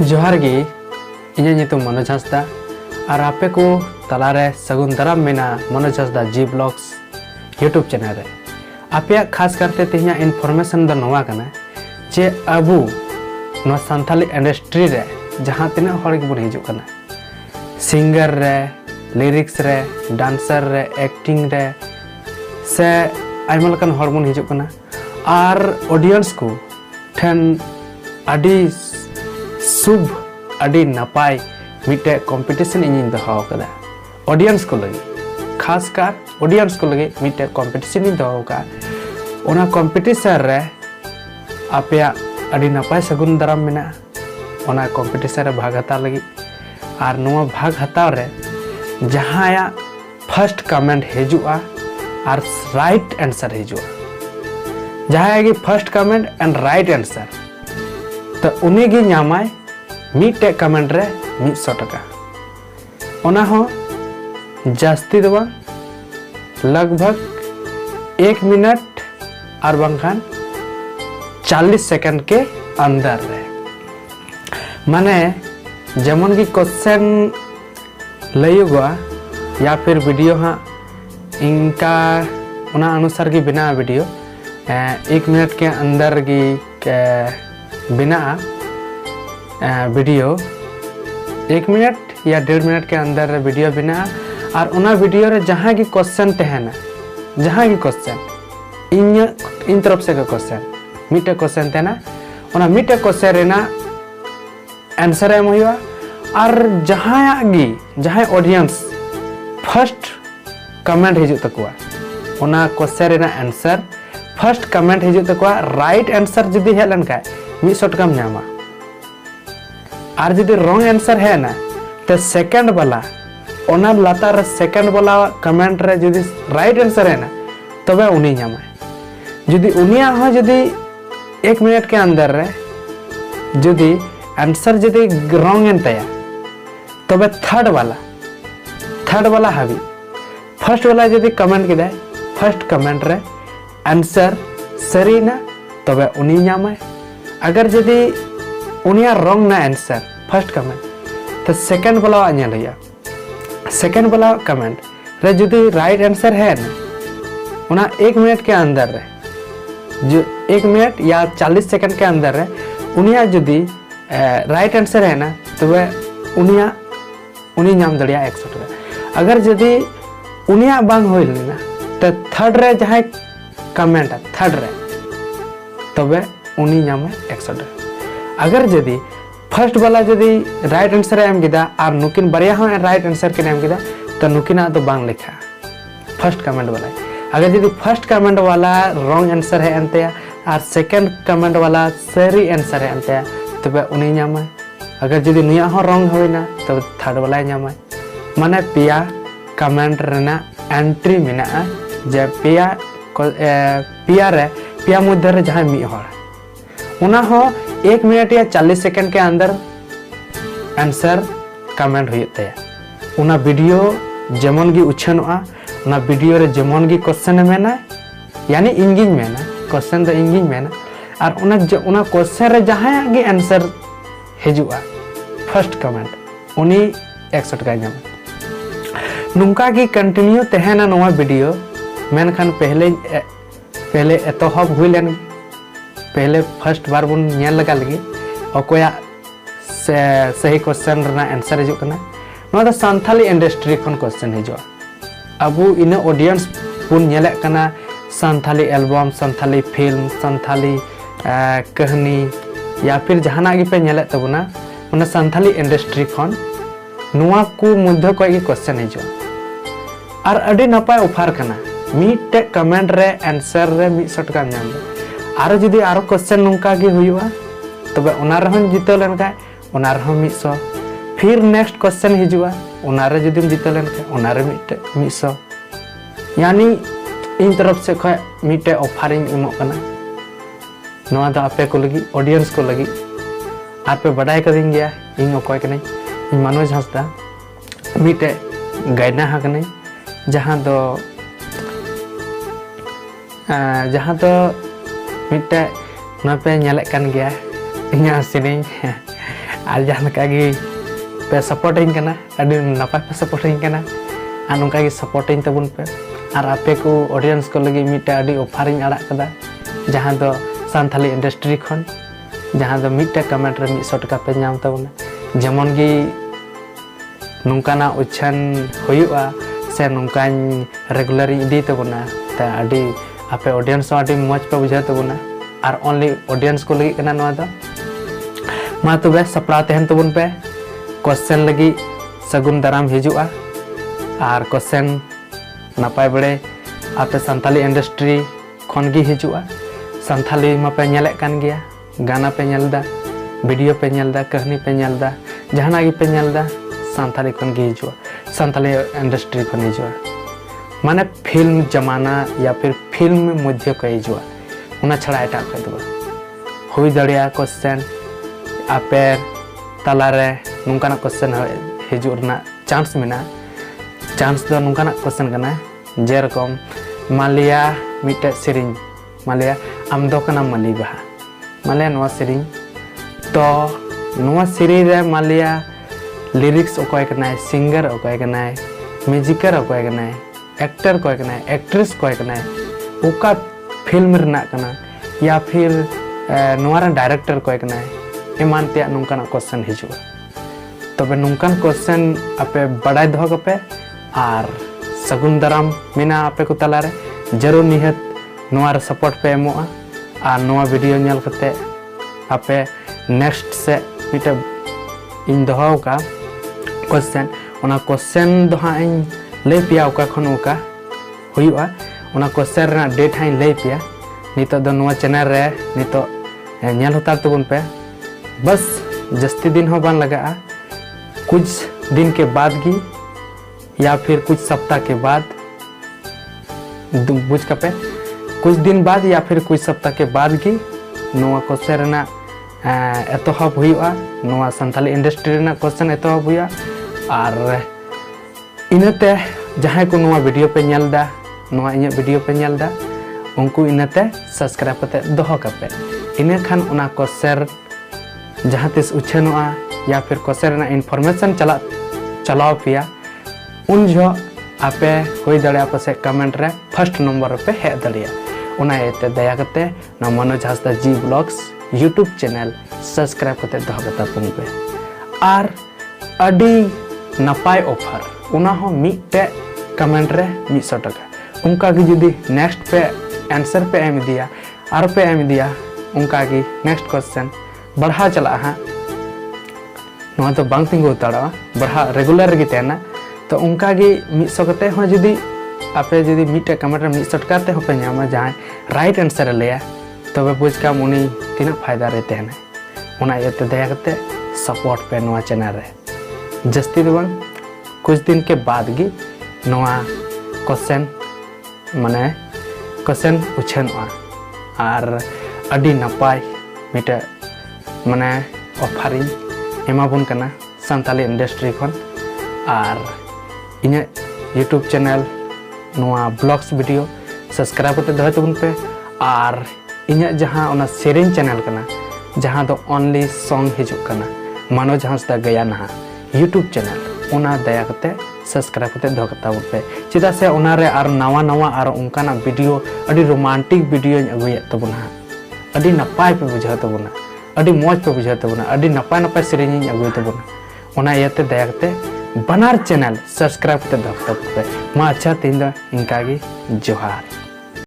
जोहार गे इᱧᱟᱹᱜ ᱧᱩᱛᱩᱢ मनोज हांसदा और आपे को तलारे सगुन दाराम मेना मनोज हांसदा जी ब्लॉग्स यूट्यूब चैनल रे आपे खास करते तेहना इनफॉर्मेशन द नोवा कना जे अबू नो संथाली इंडस्ट्री रे जहां तिना हर के बन हिजु कना सिंगर रे लिरिक्स रे डांसर रे एक्टिंग रे से आइमा लकन हर बन हिजु कना और ऑडियंस को ठन अडी शुभ अडी नपाय मिटे कंपटीशन इन दो कदा ऑडियंस को लगे खासकर ऑडियंस को लगे मिटे कंपटीशन इन दो का ओना कंपटीशन रे आपया अडी नपाय सगुन दाराम मेना ओना कंपटीशन रे भाग हता लगी और नुआ भाग हताव रे जहाया फर्स्ट कमेंट हेजुआ और राइट आंसर हेजुआ जहाया की first comment and right answer तो उन्हें गी नामाय मीटे कमेंट रे 100 टका ओना हो जास्ती दो लगभग 1 मिनट और बंखान 40 सेकंड के अंदर रे माने जमन की क्वेश्चन लयुगा या फिर वीडियो हाँ इनका उना अनुसार की बिना वीडियो 1 मिनट के अंदर की बिना वीडियो 1 मिनट या 1.5 मिनट के अंदर वीडियो बिना और उना वीडियो रे जहाँ की क्वेश्चन तहना जहाँ की क्वेश्चन इन तरफ से का क्वेश्चन मिटे क्वेश्चन तहना उना मिटे क्वेश्चन रेना आंसर एम हुआ और जहाँ ऑडियंस फर्स्ट कमेंट हिजु तकवा उना क्वेश्चन रेना आंसर फर्स्ट कमेंट हिजु तकवा राइट आंसर जदी हे लन का 100 टका नामा और जदी रॉन्ग आंसर है ना तो सेकंड वाला ओना लातार सेकंड वाला कमेंट रे जदी राइट आंसर है ना तबे उनी नामा जदी उनिया हो जदी 1 मिनट के अंदर रे जदी आंसर जदी रॉन्ग एन तया तबे थर्ड वाला हावी फर्स्ट वाला जदी कमेंट किदा फर्स्ट कमेंट रे आंसर सरी ना तबे उनी नामा अगर जदी उनिया रॉन्ग ना आंसर फर्स्ट कमेंट तो सेकंड वाला आने लिया सेकंड वाला कमेंट रे जदी राइट आंसर है ना उना 1 मिनट के अंदर रे जो 1 मिनट या 40 सेकंड के अंदर रे उनिया जदी राइट आंसर है ना तो वह उनी नाम दड़िया 100 टका अगर जदी उनिया बांग होइल ना तो थर्ड रे जहां कमेंट थर्ड रे तबे उनी नाम 100 टका अगर जदी फर्स्ट वाला जदी राइट आंसर एम किदा और नुकिन बरिया हो राइट आंसर के एम किदा तो नुकिना तो बांग लिखा फर्स्ट कमेंट वाला अगर जदी फर्स्ट कमेंट वाला रॉन्ग आंसर है अंते और सेकंड कमेंट वाला सही आंसर है अंते तबे उनी नाम अगर जदी निया हो रॉन्ग होइना तब थर्ड वाला नाम माने पिया कमेंट रेना एंट्री मेना जे पिया मध्य रे जहां मी हर उना हो 1 मिनट या 40 सेकंड के अंदर आंसर कमेंट होते उना वीडियो जेमन गी उछनोआ उना वीडियो रे जेमन गी क्वेश्चन मेना यानी इंगिंग मेना क्वेश्चन तो इंगिंग मेना और उना क्वेश्चन रे जहां गी आंसर हेजुआ फर्स्ट कमेंट उनी 100 टका नाम नुका की कंटिन्यू तहना नोवा वीडियो मेनखान पहले एतोहब हुई लेन पहले फर्स्ट बार बन नेल लगा लगी अकोया सही क्वेश्चन रना आंसर हिजु कना नो द संथाली इंडस्ट्री खन क्वेश्चन हिजु अबू इन ऑडियंस बन नेले कना संथाली एल्बम संथाली फिल्म संथाली कहानी या फिर जहाना गी पे नेले तबना उन संथाली इंडस्ट्री खन नुआ को मध्य को क्वेश्चन हिजु और अडी नपाय ऑफर कना मीटे कमेंट रे आंसर रे 100 टका नाम आरो जदी आरो क्वेश्चन नुका गे हुआ तबे उना रहन जितो लेन का उना रह 100 फिर नेक्स्ट क्वेश्चन हिजुआ उना रे जदी जितो लेन का उना रे 100 यानी इन तरफ से खय मीटे ऑफरिंग इमो कना नोआ द आपे को लगी ऑडियंस को लगी आपे बडाय कदिन गया इन ओकय कने इन मनोज हांसदा मीटे गाइडना हा कने जहाँ तो मिट्टे पे नेले कान गया इन्या सिनिंग और जहाँ लगे पे सपोर्टिंग करना अभी नपाय पे सपोर्टिंग करना और नौका सपोर्टिंग तबन पे और आपे को ऑडियंस को लगे मिट्टे अभी ऑफरिंग आड़ा कदा जहाँ दो सानथाली इंडस्ट्री खन जहाँ दो मिट्टे कमेंट रे 100 टका पे नाम तबना जेमन गी नौकाना उच्छन हुआ से नौकान रेगुलर इदी तबना ता अभी आपे ऑडियंस अभी मज पे बुझा तबना और ओनली ऑडियंस को लगे कना नवा दा मा तबे सपड़ा तहन तबन पे क्वेश्चन लगी सगुन दाराम हिजुआ और क्वेश्चन नपाय बड़े आपे सानथाली इंडस्ट्री खन गी हिजुआ सानथाली मा पे नेले कान गया गाना पे नेलदा वीडियो पे नेलदा कहानी पे नेलदा जहाना गी पे नेलदा सानथाली खन गी हिजुआ सानथाली इंडस्ट्री खन हिजुआ माने फिल्म जमाना या फिर फिल्म मध्य को हिजुआ उना छड़ा एटा खदबा हुई दड़िया क्वेश्चन आपे तलारे नुकाना क्वेश्चन हिजुरना चांस मेना चांस दो नुकाना क्वेश्चन करना जे रकम मान लिया मिटे सेरिंग मान लिया आम दो कना मली बहा मान लिया नवा सेरिंग तो नवा सेरिंग रे मान लिया लिरिक्स ओकोय कना सिंगर ओकोय कना म्यूजिकर ओकोय कना एक्टर कोय कना एक्ट्रेस कोय कना ओका फिल्म रना कना या फिर नवा डायरेक्टर कोय कना एमान ते नुकाना क्वेश्चन हिजुआ तबे नुकान क्वेश्चन आपे बड़ाई दो कपे और सगुन दाराम मेना आपे को तलारे जरूर निहत नोआ सपोर्ट पे एमोआ और नोआ वीडियो नेल कते आपे नेक्स्ट से मिटे इन दोहाव का क्वेश्चन ओना क्वेश्चन दोहा इन ले पिया ओका खन ओका हुआ ओना क्वेश्चन रे डेट हाई ले पिया नितो दो नोआ चैनल रे नितो नेल होता तबन पे बस जस्ती दिन हो बन लगा कुछ दिन के बाद की या फिर कुछ सप्ताह के बाद बुझ कपे कुछ दिन बाद या फिर कुछ सप्ताह के बाद की नोआ क्वेश्चन रेना एतोहब हुआ नोआ सानथाली इंडस्ट्री रेना क्वेश्चन एतोहब हुआ और इनते जहां को नोआ वीडियो पे नेलदा नोआ इने वीडियो पे नेलदा उनको इनते सब्सक्राइब करते दोहो कपे इने खान उना क्वेश्चन जहां तिस उछनोआ या फिर क्वेश्चन रेना इन्फॉर्मेशन चलाओ पिया उन जो आपे हुई दड़िया पासे कमेंट रे फर्स्ट नंबर पे हे दड़िया उना एते दया करते ना मनोज हांसदा जी ब्लॉग्स यूट्यूब चैनल सब्सक्राइब करते दो कता पुन पे और अडी नपाय ऑफर उना हो मिटे कमेंट रे 100 टका उनका की जुदी नेक्स्ट पे आंसर पे एम दिया और पे एम दिया उनका की नेक्स्ट क्वेश्चन बढ़ा चला हां नोआ तो बांग तिंगु उताड़ा बढ़ा रेगुलर गी तेना तो उनका की 100 कते हो जुदी आपे जुदी मिटे कमेंट रे 100 टका ते हो पे नामा जहां राइट आंसर लेया तबे बुझ का मुनी तीना फायदा रहते हैं उना येते दया करते सपोर्ट पे नोआ चैनल रे जस्ती दो कुछ दिन के बाद गी नोआ क्वेश्चन माने क्वेश्चन उछनवा और अडी नपाय मिटे माने ऑफरिंग एमाबन कना सानथाली इंडस्ट्री खन और इने यूट्यूब चैनल नोआ ब्लॉग्स वीडियो सब्सक्राइब करते दो तबन पे और इने जहां ओना सेरिंग चैनल कना जहां दो ओनली सॉन्ग हिजुक कना मनोज हांसदा गया ना यूट्यूब चैनल ओना दया करते सब्सक्राइब करते दो कता पे चिदा से ओना रे और नवा नवा और उनकाना वीडियो अडी रोमांटिक वीडियो अगुय तबना अडी नपाय पे बुझा तबना अडी मौज पे बुझा तबना अडी नपाय नपाय सेरिंग अगुय तबना ओना येते दया करते बनार चैनल सब्सक्राइब करते दो पे मा अच्छा तीन इनका जोहार।